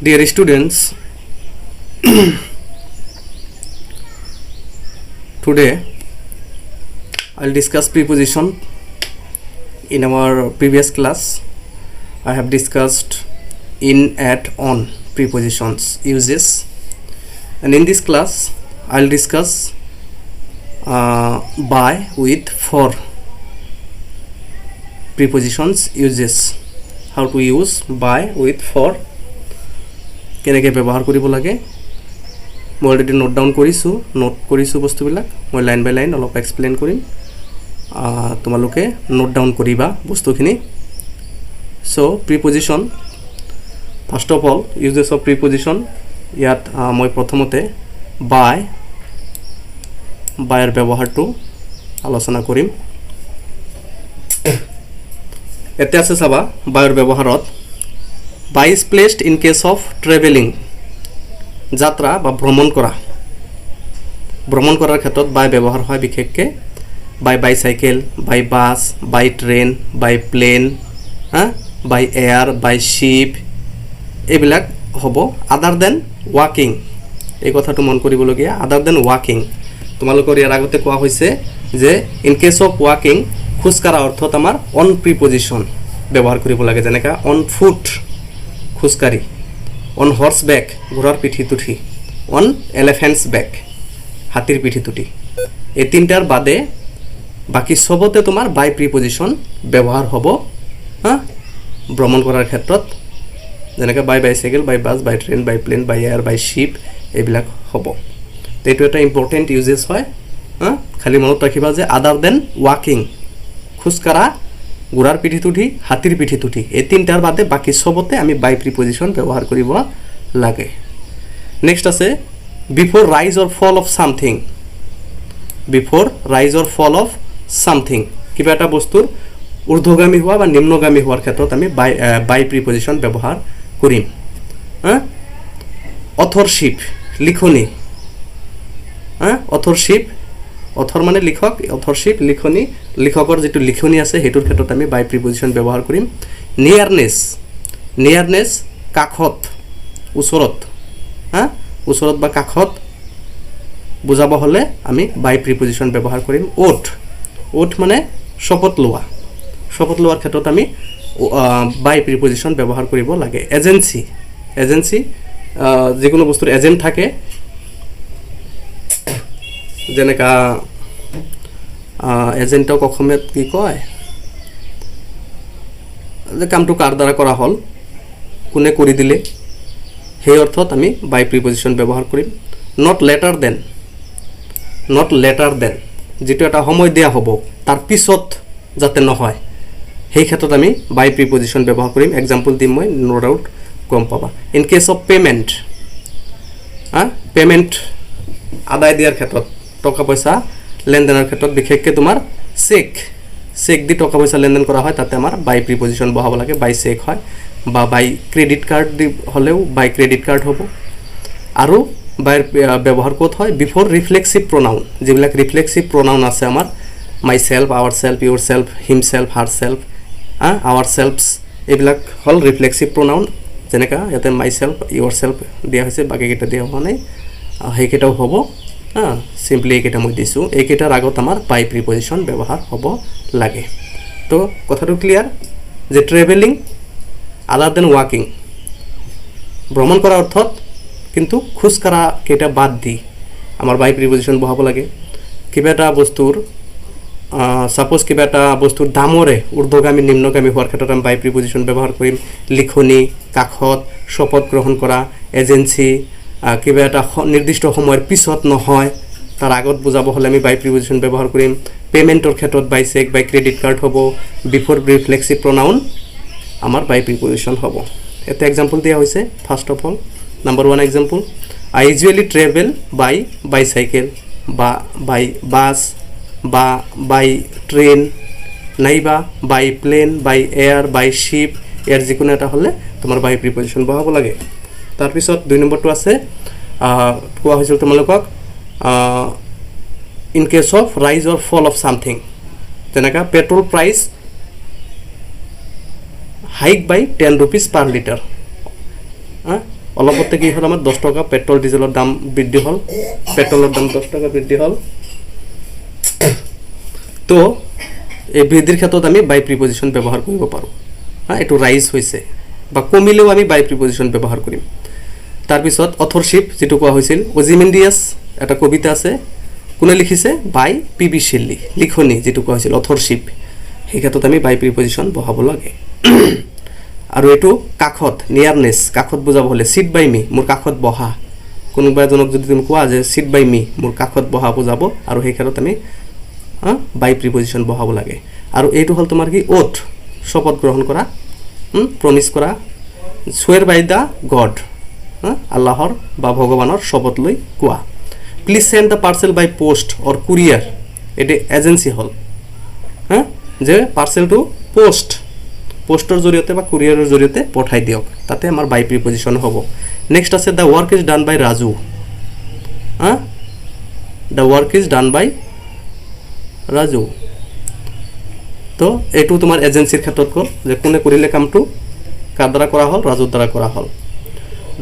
Dear students, today I'll discuss preposition. In our previous class, I have discussed in, at, on prepositions uses, and in this class I'll discuss by, with, for prepositions uses. How to use by, with, for কেনেকৈ ব্যৱহাৰ কৰিব লাগে মই already note কৰিছোঁ বস্তুবিলাক মই line by line অলপ explain কৰিম তোমালোকে নোট ডাউন কৰিবা বস্তুখিনি so preposition first of all uses of preposition ইয়াত মই প্ৰথমতে বাইৰ ব্যৱহাৰটো আলোচনা কৰিম এতে আছে চাবা বাইৰ ব্যৱহাৰত by is placed in case of traveling যাত্ৰা বা ভ্ৰমণ কৰাৰ ক্ষেত্ৰত by ব্যৱহাৰ হয় বিশেষকৈ by bicycle by bus by train by plane by air by ship এইবিলাক হ'ব other than walking এই কথাটো মন কৰিবলগীয়া other than walking তোমালোকৰ ইয়াৰ আগতে কোৱা হৈছে যে in case of walking খোজ কাঢ়া অৰ্থত আমাৰ on preposition ব্যৱহাৰ কৰিব লাগে যেনেকা on foot খুসকারি অন হর্স ব্যাক ঘোড়ার পিঠিত উঠি অন এলিফ্যান্টস ব্যাক হাতির পিঠিত উঠি এই তিনটার বাদে বাকি সবতে তোমার বাই প্রিপজিশন ব্যবহার হব ভ্রমণ করার ক্ষেত্ৰত যেনেকৈ বাই bicycle by bus by train by plane by air by ship এইবিলাক হব তো এইটো এটা ইম্পৰ্টেণ্ট ইউজেস হয় খালি মনত ৰাখিবা যে আদাৰ দেন ওয়াকিং খুসকাৰা ঘোড়ার পিঠিত উঠি হাতির পিঠিত উঠি এই তিনটার বাদে বাকি সবতে আমি বাই প্রিপজিশন ব্যবহার করিব লাগে নেক্সট আছে before rise or fall of something before rise or fall of something কিবা এটা বস্তুর ঊর্ধ্বগামী হওয়া বা নিম্নগামী হওয়ার ক্ষেত্ৰত আমি বাই প্ৰিপজিশন ব্যবহাৰ কৰিম অথৰশিপ লিখনি অথৰশিপ অথৰ মানে লিখক অথৰশিপ লিখনি লিখকৰ যেটো লিখনি আছে হেতুৰ ক্ষেত্ৰত আমি বাই প্ৰিপজিশন ব্যৱহাৰ কৰিম নিয়াৰনেস কাখত ওচৰত বা কাখত বুজাব হলে আমি বাই প্ৰিপজিশন ব্যৱহাৰ কৰিম ওঠ মানে শপত লোৱাৰ ক্ষেত্ৰত আমি বাই প্ৰিপজিশন ব্যৱহাৰ কৰিব লাগে এজেন্সি যিকোনো বস্তুৰ এজেন্ট থাকে যেনেকা এজেন্টক অসমীয়াত কি কয় যে কামটো কাৰ দ্বাৰা কৰা হল কোনে কৰি দিলে সেই অৰ্থত আমি বাই প্ৰিপজিশন ব্যৱহাৰ কৰিম নট লেটাৰ দেন যেটো এটা সময় দিয়া হ'ব তাৰ পিছত যাতে নহয় সেই ক্ষেত্ৰত আমি বাই প্ৰিপজিশন ব্যৱহাৰ কৰিম এক্সাম্পল দিম মই নো ডাউট গম পাবা ইন কেস অফ পেমেন্ট আদায় দিয়াৰ ক্ষেত্ৰত টকা পয়সা লেনদেনৰ ক্ষেত্ৰত বিশেষকৈ তোমাৰ চেক দি টকা পয়সা লেনদেন কৰা হয় তাতে আমাৰ বাই প্ৰিপজিশন বহাব লাগে বাই চেক হয় বা বাই ক্ৰেডিট কাৰ্ড দি হলেও বাই ক্ৰেডিট কাৰ্ড হ'ব আৰু বাইৰ ব্যৱহাৰ ক'ত হয় বিফোৰ ৰিফ্লেক্সিভ প্ৰনাউন যিবিলাক ৰিফ্লেক্সিভ প্ৰনাউন আছে আমাৰ myself ourself yourself himself herself ourselves এইবিলাক হল ৰিফ্লেক্সিভ প্ৰনাউন যেনেকা ইয়াতে মাই সেলফ ইউৰ সেলফ দিয়া হৈছে বাকিকেইটা দিয়া হোৱা নাই সেইকেইটাও হ'ব সিম্পলি এইকেইটা মই দিছোঁ এইকেইটাৰ আগত আমাৰ বাই প্ৰিপজিশন ব্যৱহাৰ হ'ব লাগে তো কথাটো ক্লিয়াৰ যে ট্ৰেভেলিং আদাৰ দেন ওয়াকিং ভ্ৰমণ কৰাৰ অৰ্থত কিন্তু খোজ কাঢ়া কেইটা বাদ দি আমাৰ বাই প্ৰিপজিশন বহাব লাগে কিবা এটা বস্তুৰ সাপোজ কিবা এটা বস্তুৰ দামৰে ঊৰ্ধ্বগামী নিম্নগামী হোৱাৰ ক্ষেত্ৰত আমি বাই প্ৰিপজিশন ব্যৱহাৰ কৰিম লিখনি কাখত শপত গ্ৰহণ কৰা এজেন্সি কিবা এটা নিৰ্দিষ্ট সময়ৰ পিছত নহয় তাৰ আগত বুজাব হলে আমি বাই প্ৰিপজিশন ব্যৱহাৰ কৰিম পেমেন্টৰ ক্ষেত্ৰত বাই চেক বাই ক্ৰেডিট কাৰ্ড হ'ব বিফোৰ ৰিফ্লেক্সিভ প্ৰনাউন আমাৰ বাই প্ৰিপজিশন হ'ব এটা এক্সাম্পল দিয়া হৈছে first of all number 1 example I usually travel by bicycle বা বাই বাস বা বাই ট্ৰেইন নাইবা বাই প্লেন বাই এয়াৰ বাই শিপ ইয়াৰ যিকোনো এটা হলে তোমাৰ বাই প্ৰিপজিশন বহাব লাগে তাৰপিছত 2 নম্বৰটো আছে কোৱা হৈছিল তোমালোকক in case of rise or fall of something যেনেকা পেট্রোল প্রাইস হাইক বাই 10 rupees per liter অলপতে কি হ'ল আমাৰ 10 টকা পেট্ৰল ডিজেলৰ দাম বৃদ্ধি হ'ল পেট্ৰলৰ দাম 10 টকা বৃদ্ধি হ'ল তো এই বৃদ্ধিৰ ক্ষেত্ৰত আমি বাই প্ৰিপজিশন ব্যৱহাৰ কৰিব পাৰোঁ এটো ৰাইজ হৈছে বা কমিলেও আমি বাই প্ৰিপজিশন ব্যৱহাৰ কৰিম তাৰ পিছত অথৰশিপ যেটো কোৱা হৈছিল ওজিমেন্ডিয়াছ এটা কবিতা আছে কোনে লিখিছে বাই পিবি শেল্লি লিখনি যেটো কোৱা হৈছিল অথৰশিপ এই ক্ষেত্ৰত আমি বাই প্ৰিপজিশন বহাব লাগে আৰু এটো কাখত নিয়াৰনেস কাখত বুজাব হলে সিট বাই মি মোৰ কাখত বহা কোনোবা এজনক যদি তুমি কোৱা যে সিট বাই মি মোৰ কাখত বহা বুজাব আৰু এই ক্ষেত্ৰত আমি বাই প্ৰিপজিশন বহাব লাগে আৰু এইটো হল তোমাৰ কি ওথ শপথ গ্ৰহণ কৰা প্ৰমিস কৰা swear by the god আল্লাহৰ বা ভগৱানৰ শপথ লৈ কোৱা please send the parcel by post or courier এটি এজেন্সি হল যে পার্সেলটো পোস্টৰ জৰিয়তে বা কুৰিয়াৰৰ জৰিয়তে পঠাই দিয়ক তাতে আমাৰ বাই প্ৰিপজিশন হ'ব নেক্সট আছে the work is done by Raju the work is done by Raju তো এটো তোমাৰ এজেন্সিৰ ক্ষেত্ৰত কল যে কোনে কৰিলে কামটো কাৰ দ্বাৰা কৰা হল ৰাজুৰ দ্বাৰা কৰা হল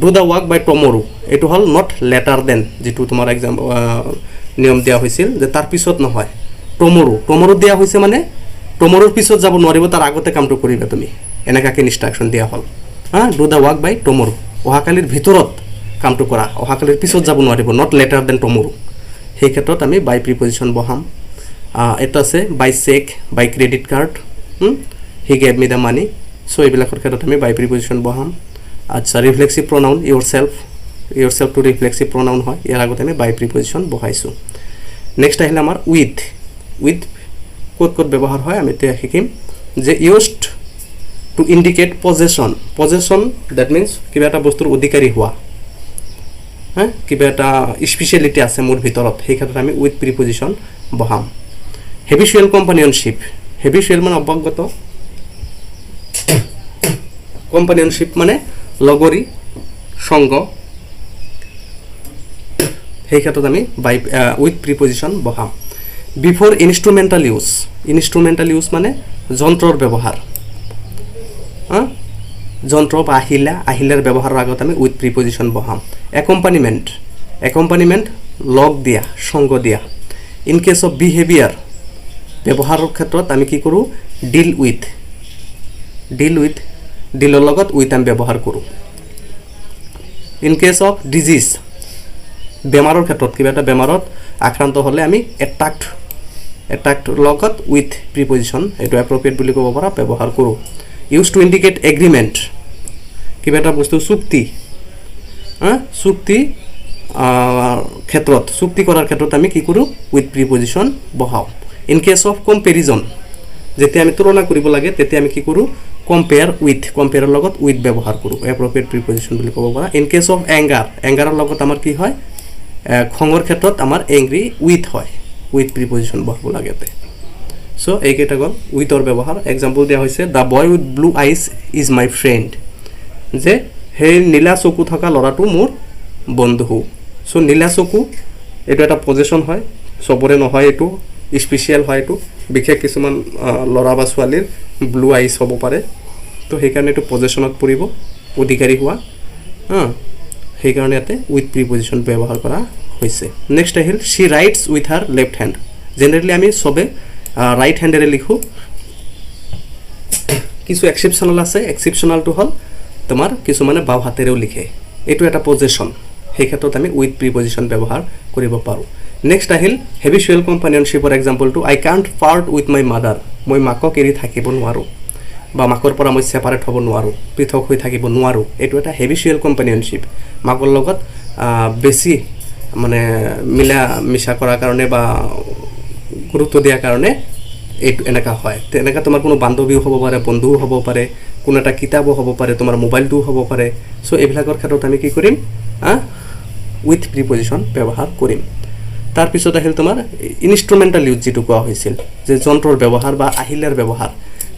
do the work by tomorrow এটো হল not later than যেটো তোমাৰ एग्जाम নিয়ম দিয়া হৈছিল যে তাৰ পিছত নহয় tomorrow দিয়া হৈছে মানে tomorrowৰ পিছত যাব নোৱাৰিব তাৰ আগতে কামটো কৰিবা তুমি এনেকাকে ইনস্ট্ৰাকশন দিয়া হল do the work by tomorrow অহাকালিৰ ভিতৰত কামটো কৰা অহাকালিৰ পিছত যাব নোৱাৰিব not later than tomorrow সেই ক্ষেত্ৰত আমি বাই প্ৰিপজিশন বহাম এটা আছে by cheque by credit card he gave me the money so এইবিলাকৰ ক্ষেত্ৰত আমি বাই প্ৰিপজিশন বহাম আচ্ছা reflexive pronoun yourself to reflexive pronoun হয় ইয়াৰ আগতে আমি বাই প্ৰিপজিশন বহাইছো নেক্সট আহিল আমাৰ with কোড ব্যৱহাৰ হয় আমি এতিয়া শিকিম যে used to indicate possession that means কিবা এটা বস্তুৰ অধিকাৰী হোৱা কিবা এটা স্পেশালিটি আছে মোৰ ভিতৰত সেই ক্ষেত্ৰত আমি with preposition বহাম habitual companionship মানে অভ্যাসগত companionship মানে লগৰী সংগ সেই ক্ষেত্ৰত আমি বাই with preposition বহাম before instrumental use মানে যন্ত্ৰৰ ব্যৱহাৰ যন্ত্ৰ বা আহিলাৰ ব্যৱহাৰৰ আগত আমি with preposition বহাম accompaniment লগ দিয়া সংগ দিয়া in case of behavior ব্যৱহাৰৰ ক্ষেত্ৰত আমি কি কৰো deal with dealৰ লগত with আমি ব্যৱহাৰ কৰো in case of disease বেমাৰৰ ক্ষেত্ৰত কিবা এটা বেমাৰত আক্ৰান্ত হলে আমি attacked লগত with preposition এটো appropriate বুলি ক'ব পাৰা ব্যৱহাৰ কৰো used to indicate agreement কিবা এটা বস্তু চুক্তি ক্ষেত্ৰত চুক্তি কৰাৰ ক্ষেত্ৰত আমি কি কৰো with preposition বহাও in case of comparison যেতিয়া আমি তুলনা কৰিব লাগে তেতিয়া আমি কি কৰো compare ৰ লগত with ব্যৱহাৰ কৰো appropriate preposition বুলি ক'ব পাৰা in case of anger লগত আমাৰ কি হয় খঙৰ ক্ষেত্ৰত আমাৰ angry with হয় with preposition বহাব লাগে সো এই কেইটা গল with ৰ ব্যৱহাৰ एग्जांपल দিয়া হৈছে the boy with blue eyes is my friend যে হে নীলা চকু থকা লৰাটো মোৰ বন্ধু সো নীলা চকু এটা এটা পজিশন হয় সবৰে নহয় এটো স্পেশাল হয় এটো বিশেষ কিছুমান লৰা বা ছোৱালীৰ ব্লু আইজ হ'ব পাৰে তো সেই কাৰণে এটো পজিশনত পৰিব অধিকাৰী হোৱা সেই কাৰণে ইয়াতে with preposition ব্যৱহাৰ কৰা হৈছে নেক্সট আহিল she writes with her left hand generally আমি সবে ৰাইট হ্যান্ডেৰে লিখো কিছু এক্সেপশনাল আছে এক্সেপশনালটো হল তোমাৰ কিছু মানে বাও হাতেৰেও লিখে এটো এটা পজিশন সেই ক্ষেত্ৰত আমি with preposition ব্যৱহাৰ কৰিব পাৰো নেক্সট আহিল habitual companionshipৰ एग्जांपलটো I can't part with my mother মই মাকক এৰি থাকিব নোৱাৰো বা মাকৰ পৰা মই সেপাৰেট হ'ব নোৱাৰো পৃথক হৈ থাকিব নোৱাৰো এটো এটা habitual companionship মাকৰ লগত বেছি মানে মিলা কৰাৰ কাৰণে বা গুৰুত্ব দিয়াৰ কাৰণে এইটো এনেকা হয় তেনেকা তোমাৰ কোনো বান্ধৱীও হ'ব পাৰে বন্ধুও হ'ব পাৰে কোনো এটা কিতাপও হ'ব পাৰে তোমাৰ মোবাইলটোও হ'ব পাৰে সো এইবিলাকৰ ক্ষেত্ৰত আমি কি কৰিম with preposition ব্যৱহাৰ কৰিম তাৰ পিছত আহিল তোমাৰ ইনস্ট্ৰুমেন্টাল ইউজ যেটো কোৱা হৈছিল যে যন্ত্ৰৰ ব্যৱহাৰ বা আহিলাৰ ব্যৱহাৰ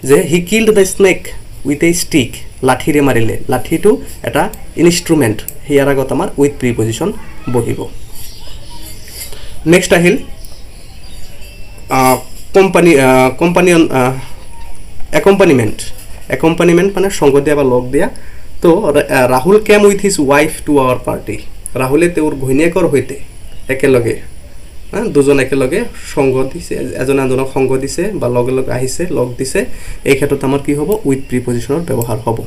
যে he killed the snake with a stick লাঠিৰে মাৰিলে লাঠিটো এটা ইনস্ট্ৰুমেন্ট হিয়াৰ আগত আমাৰ with preposition বহিব নেক্সট আহিল accompaniment মানে সংগ দিয়া বা লগ দিয়া তো Rahul came with his wife to our party ৰাহুলে তেওঁৰ ঘৈণীয়েকৰ সৈতে একেলগে দুজন একেলগে সংগ দিছে এজনে আনজনক সংগ দিছে বা লগে লগে আহিছে লগ দিছে এই ক্ষেত্ৰত আমাৰ কি হ'ব উইথ প্ৰিপজিশ্যনৰ ব্যৱহাৰ হ'ব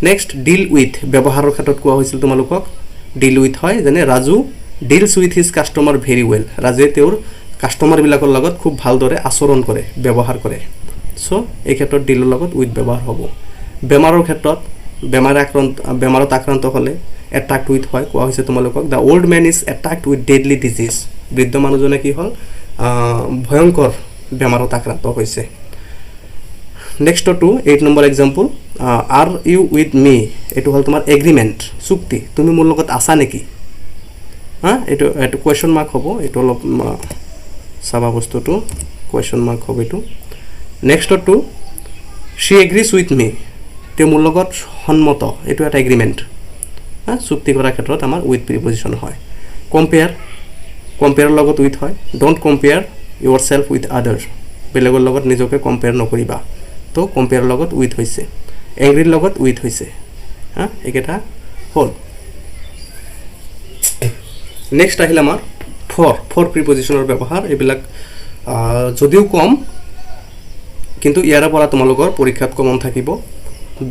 নেক্সট ডিল উইথ ব্যৱহাৰৰ ক্ষেত্ৰত কোৱা হৈছিল তোমালোকক ডিল উইথ হয় যেনে Raju deals with his customer very well ৰাজুৱে তেওঁৰ কাষ্টমাৰবিলাকৰ লগত খুব ভালদৰে আচৰণ কৰে ব্যৱহাৰ কৰে চ' এই ক্ষেত্ৰত ডিলৰ লগত উইথ ব্যৱহাৰ হ'ব বেমাৰৰ ক্ষেত্ৰত বেমাৰত আক্ৰান্ত হ'লে এটাক্ট উইথ হয় কোৱা হৈছে তোমালোকক the old man is attacked with deadly disease বৃদ্ধ মানুহজনে কি হ'ল ভয়ংকৰ বেমাৰত আক্ৰান্ত হৈছে নেক্সটটো 8 নম্বৰ example are you with me এইটো হ'ল তোমাৰ এগ্ৰিমেণ্ট চুক্তি তুমি মোৰ লগত আছা নেকি এইটো কুৱেশ্যন মাৰ্ক হ'ব এইটো অলপ চাবা বস্তুটো কুৱেশ্যন মাৰ্ক হ'ব এইটো নেক্সটটো শ্বি এগ্ৰিজ উইথ মি তেওঁ মোৰ লগত সন্মত এইটো এটা এগ্ৰিমেণ্ট চুক্তি কৰাৰ ক্ষেত্ৰত আমাৰ উইথ প্ৰিপজিশ্যন হয় কম্পেয়াৰৰ লগত উইথ হয় don't compare Euro self with আদাৰ বেলেগৰ লগত নিজকে কম্পেয়াৰ নকৰিবা তো কম্পেয়াৰৰ লগত উইথ হৈছে এংগ্ৰিৰ লগত উইথ হৈছে এইকেইটা হ'ল নেক্সট আহিল আমাৰ ফৰ প্ৰিপজিশ্যনৰ ব্যৱহাৰ এইবিলাক যদিও কম কিন্তু ইয়াৰে পৰা তোমালোকৰ পৰীক্ষাত কমন থাকিব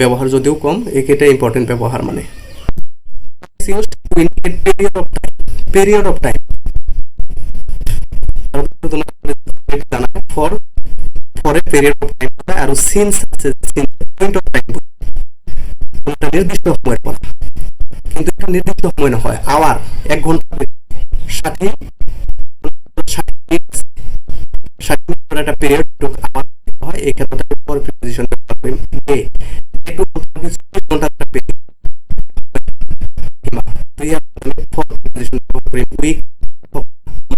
ব্যৱহাৰ যদিও কম এইকেইটা ইম্পৰ্টেণ্ট ব্যৱহাৰ মানে period of time for a period of time আৰু since point of time নিৰ্দিষ্ট সময়ৰ পৰা কিন্তু এটা নিৰ্দিষ্ট সময় নহয় আৱাৰ 1 ঘণ্টা 60 মিনিটৰ এটা পিৰিয়ড আৱাৰ হয় এই ক্ষেত্ৰত ফৰ প্ৰিপজিশ্যন ব্যৱহাৰ কৰিম ডে এইটো ঘণ্টা পিৰিয়ড for preposition কৰিম week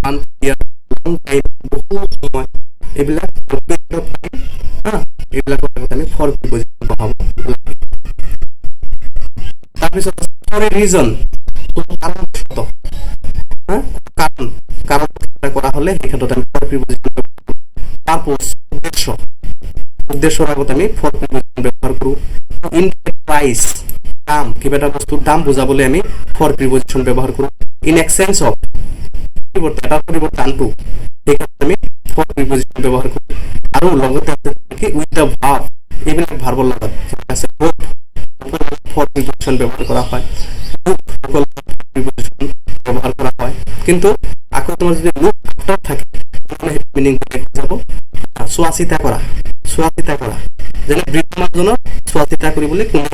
month year long time বহুত সময় এইবিলাক period of time এইবিলাক আমি for preposition বহাব তাৰপিছত for a reason কাৰণ কৰা হলে এই ক্ষেত্ৰত আমি for preposition purpose উদ্দেশ্যৰ আগত আমি for preposition ব্যৱহাৰ কৰো indicate price দাম কিবা এটা বস্তুৰ দাম বুজাবলৈ আমি ফৰ প্ৰিপজিশ্যন ব্যৱহাৰ কৰোঁ ইন এক্সচেঞ্জ অফ পৰিৱৰ্তনটো সেইকাৰণে আমি ফৰ প্ৰিপজিশ্যন ব্যৱহাৰ কৰোঁ আৰু লগতে আছে কি উইথ দ্য ভাৰ্ব এইবিলাক ভাৰ্বৰ লগত আছে ফৰ প্ৰিপজিশ্যন ব্যৱহাৰ কৰা হয় প্ৰিপজিশ্যন ব্যৱহাৰ কৰা হয় কিন্তু আকৌ তোমাৰ যদি লুক আফটাৰ থাকে মানে মিনিং যাব চোৱা চিতা কৰা যেনে বৃদ্ধ মানুহজনৰ চোৱা চিতা কৰিবলৈ কোনো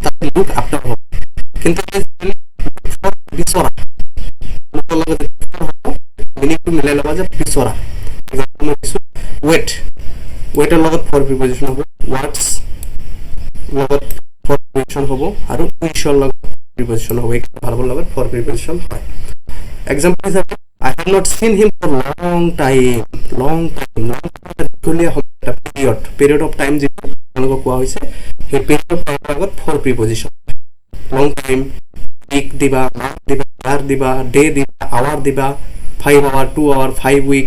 তাতে লুক আফটাৰ হ'ব কিন্তু বিচৰা লোকৰ লগত মিনিংটো মিলাই ল'বা যে বিচৰা ৱেটৰ লগত ফৰ প্ৰিপজিশ্যন হ'ব ৱাটছ লগত ফৰ প্ৰিপজিশ্যন হ'ব আৰু উইচৰ লগত প্ৰিপজিশ্যন হ'ব এই ভাৰ্বৰ লগত ফৰ প্ৰিপজিশ্যন হয় এক্সাম্পল হিচাপে I have not seen him for long time দীঘলীয়া সময় এটা period of time যিটো আপোনালোকক কোৱা হৈছে সেই period of time আগত for preposition long time week দিবা month দিবা year দিবা day দিবা hour দিবা 5 hour 2 hour 5 week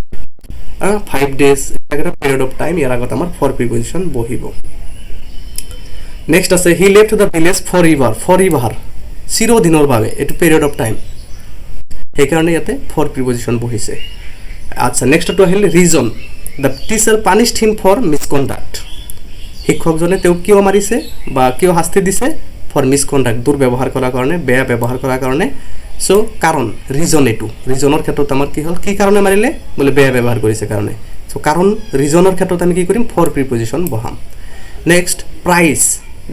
5 days এটা period of time ইয়াৰ আগত আমাৰ for preposition বহিব নেক্সট আছে he left the village forever চিৰদিনৰ বাবে এটো period of time সেইকাৰণে ইয়াতে ফৰ প্ৰিপজিশ্যন বহিছে আচ্ছা নেক্সটটো আহিল reason the teacher punished him for misconduct শিক্ষকজনে তেওঁক কিয় মাৰিছে বা কিয় শাস্তি দিছে ফৰ মিসকণ্ডাক্ট দুৰ্ব্যৱহাৰ কৰাৰ কাৰণে বেয়া ব্যৱহাৰ কৰাৰ কাৰণে সো কাৰণ ৰিজন এটো ৰিজনৰ ক্ষেত্ৰত আমাৰ কি হ'ল কি কাৰণে মাৰিলে বলে বেয়া ব্যৱহাৰ কৰিছে কাৰণে সো কাৰণ ৰিজনৰ ক্ষেত্ৰত আমি কি কৰিম ফৰ প্ৰিপজিশ্যন বহাম নেক্সট প্ৰাইস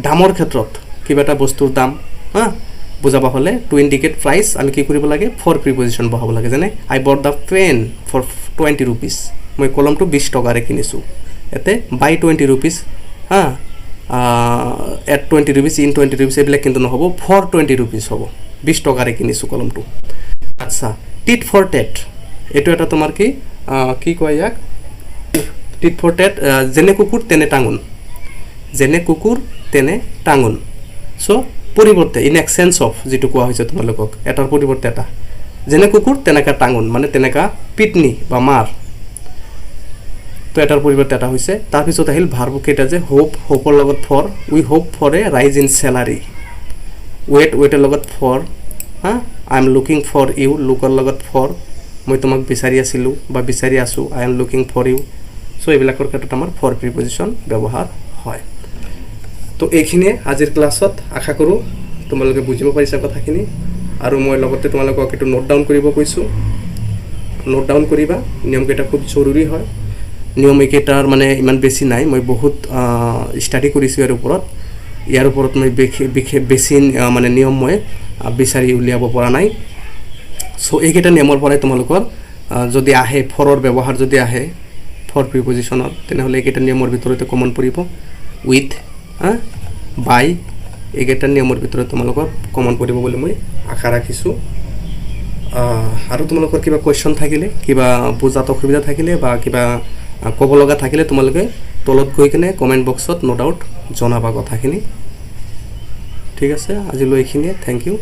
দামৰ ক্ষেত্ৰত কিবা এটা বস্তুৰ দাম বুজাবা হলে টু ইন্ডিকেট প্ৰাইস আমি কি কৰিব লাগে ফৰ প্ৰিপজিশ্যন বহাব লাগে যেনে I bought da PAN for 20 rupees মই কলমটো 20 টকাৰে কিনিছো এতে বাই 20 rupees at 20 rupees in 20 rupees এইবিলাক কিন্তু নহব ফৰ 20 rupees হ'ব 20 টকাৰে কিনিছো কলমটো আচ্ছা টিট ফৰ টেট এটো এটা তোমাৰ কি কয় ইয়াক টিট ফৰ টেট যেনে কুকুৰ তেনে টাঙন সো পৰিৱৰ্তে ইন এক্সচেঞ্জ অফ যেটো কোৱা হৈছে তোমালোকক এটাৰ পৰিৱৰ্তে এটা যেনে কুকুৰ তেনেকা টাঙন মানে তেনেকা পিটনি বা মাৰ তো এটাৰ পৰিৱৰ্তে এটা হৈছে তাৰ পিছত আহিল ভাৰ্ব কেইটা যে হোপৰ লগত for we hope for a rise in salary ৱেইটৰ লগত ফৰ হা I am looking for you লুকৰ লগত ফৰ মই তোমাক বিচাৰি আছিলোঁ বা বিচাৰি আছোঁ I am looking for you so' এইবিলাকৰ ক্ষেত্ৰত আমাৰ ফৰ প্ৰিপজিশ্যন ব্যৱহাৰ হয় তো এইখিনিয়ে আজিৰ ক্লাছত আশা কৰোঁ তোমালোকে বুজিব পাৰিছা কথাখিনি আৰু মই লগতে তোমালোকক এইটো নোট ডাউন কৰিব কৈছোঁ নোট ডাউন কৰিবা নিয়মকেইটা খুব জৰুৰী হয় নিয়ম এইকেইটাৰ মানে ইমান বেছি নাই মই বহুত ষ্টাডি কৰিছোঁ ইয়াৰ ওপৰত মই বেছি মানে নিয়ম মই বিচাৰি উলিয়াব পৰা নাই চ' এইকেইটা নিয়মৰ পৰাই তোমালোকৰ যদি আহে ফৰৰ ব্যৱহাৰ যদি আহে ফৰ প্ৰিপজিশ্যনত তেনেহ'লে এইকেইটা নিয়মৰ ভিতৰতে কমন পৰিব উইথ বাই এইকেইটা নিয়মৰ ভিতৰত তোমালোকৰ কমন পৰিব বুলি মই আশা ৰাখিছোঁ আৰু তোমালোকৰ কিবা কুৱেশ্যন থাকিলে কিবা বুজাত অসুবিধা থাকিলে বা কিবা ক'ব লগা থাকিলে তোমালোকে তলত গৈ কিনে কমেণ্ট বক্সত ন' ডাউট জনাবা কথাখিনি ঠিক আছে আজিলৈ এইখিনিয়ে থেংক ইউ